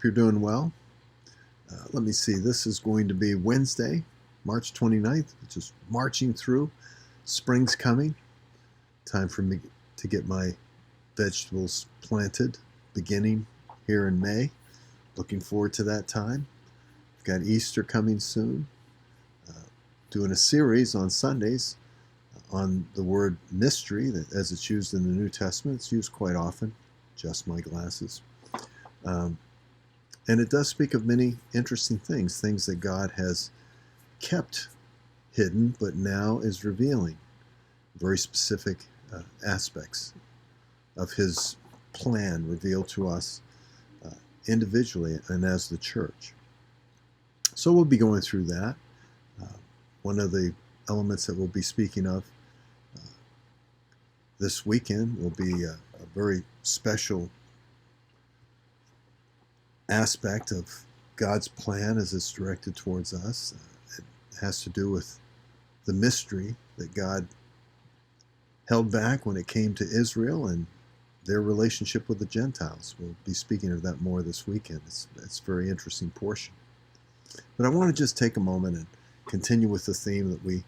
Hope you're doing well. Let me see. This is going to be Wednesday, March 29th, just marching through. Spring's coming. Time for me to get my vegetables planted, beginning here in May. Looking forward to that time. We've got Easter coming soon. Doing a series on Sundays on the word mystery, that as it's used in the New Testament. It's used quite often. Just my glasses. And it does speak of many interesting things that God has kept hidden, but now is revealing very specific aspects of his plan revealed to us individually and as the church. So we'll be going through that. One of the elements that we'll be speaking of this weekend will be a very special aspect of God's plan as it's directed towards us. It has to do with the mystery that God held back when it came to Israel and their relationship with the Gentiles. We'll be speaking of that more this weekend. It's a very interesting portion. But I want to just take a moment and continue with the theme that we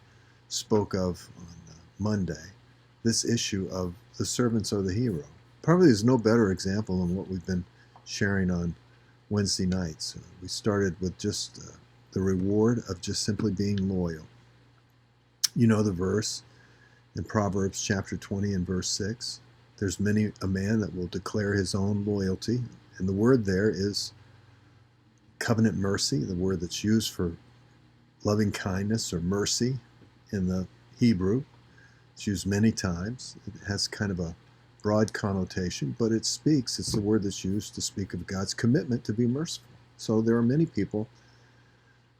spoke of on Monday, this issue of the servants are the hero. Probably there's no better example than what we've been sharing on Wednesday nights. We started with just the reward of just simply being loyal. You know the verse in Proverbs chapter 20 and verse 6. There's many a man that will declare his own loyalty. And the word there is covenant mercy, the word that's used for loving kindness or mercy in the Hebrew. It's used many times. It has kind of a broad connotation, but it's the word that's used to speak of God's commitment to be merciful. So there are many people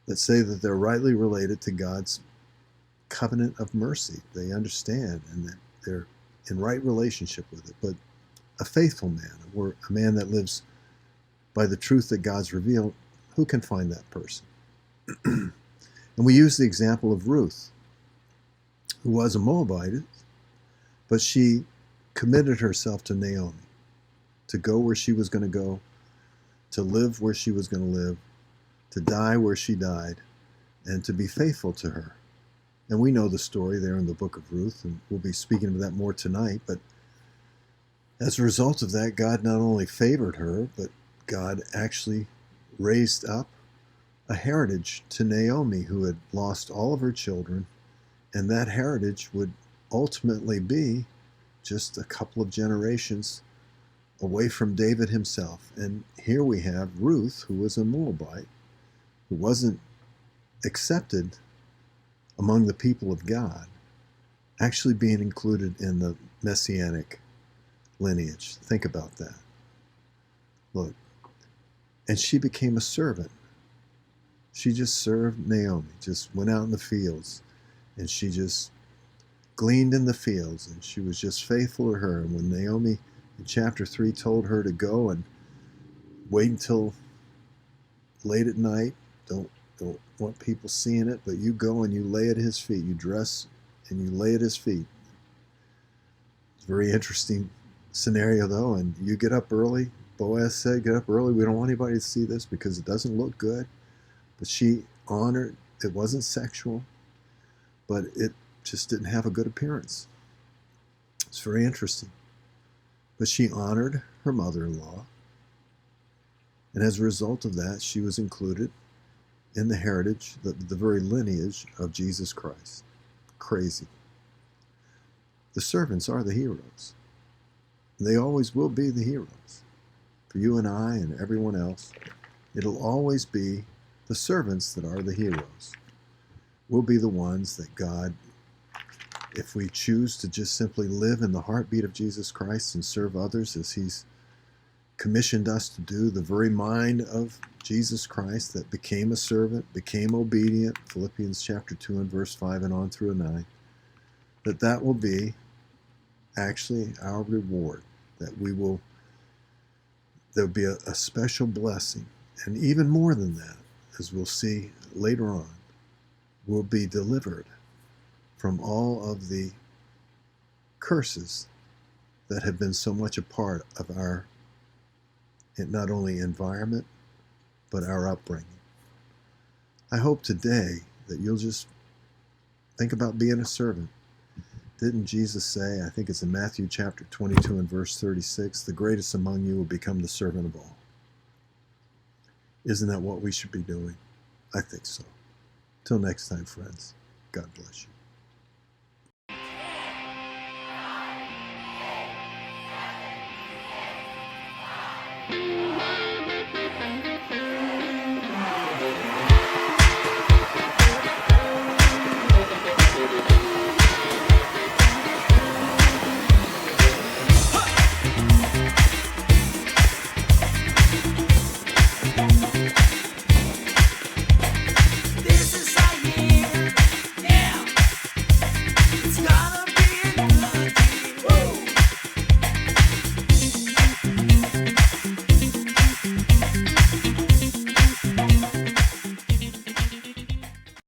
that say that they're rightly related to God's covenant of mercy. They understand and that they're in right relationship with it. But a faithful man, or a man that lives by the truth that God's revealed, who can find that person? And we use the example of Ruth, who was a Moabite, but she committed herself to Naomi, to go where she was going to go, to live where she was going to live, to die where she died, and to be faithful to her. And we know the story there in the book of Ruth, and we'll be speaking of that more tonight. But as a result of that, God not only favored her, but God actually raised up a heritage to Naomi, who had lost all of her children, and that heritage would ultimately be just a couple of generations away from David himself. And here we have Ruth, who was a Moabite, who wasn't accepted among the people of God, actually being included in the messianic lineage. Think about that. Look, and she became a servant. She just served Naomi, just went out in the fields, and she just gleaned in the fields, and she was just faithful to her. And when Naomi in chapter 3 told her to go and wait until late at night, don't want people seeing it, but you go and you lay at his feet. You dress and you lay at his feet. It's a very interesting scenario, though, and you get up early. Boaz said, get up early. We don't want anybody to see this because it doesn't look good. But she honored. It wasn't sexual, but it just didn't have a good appearance. It's very interesting. But she honored her mother-in-law, and as a result of that, she was included in the heritage, the very lineage of Jesus Christ. Crazy. The servants are the heroes. They always will be the heroes. For you and I and everyone else, it'll always be the servants that are the heroes. We'll be the ones that God, if we choose to just simply live in the heartbeat of Jesus Christ and serve others as he's commissioned us to do, the very mind of Jesus Christ that became a servant, became obedient, Philippians chapter 2 and verse 5 and on through 9, that will be actually our reward, that there'll be a special blessing. And even more than that, as we'll see later on, we'll be delivered from all of the curses that have been so much a part of our not only environment, but our upbringing. I hope today that you'll just think about being a servant. Didn't Jesus say, I think it's in Matthew chapter 22 and verse 36, the greatest among you will become the servant of all. Isn't that what we should be doing? I think so. Till next time, friends, God bless you.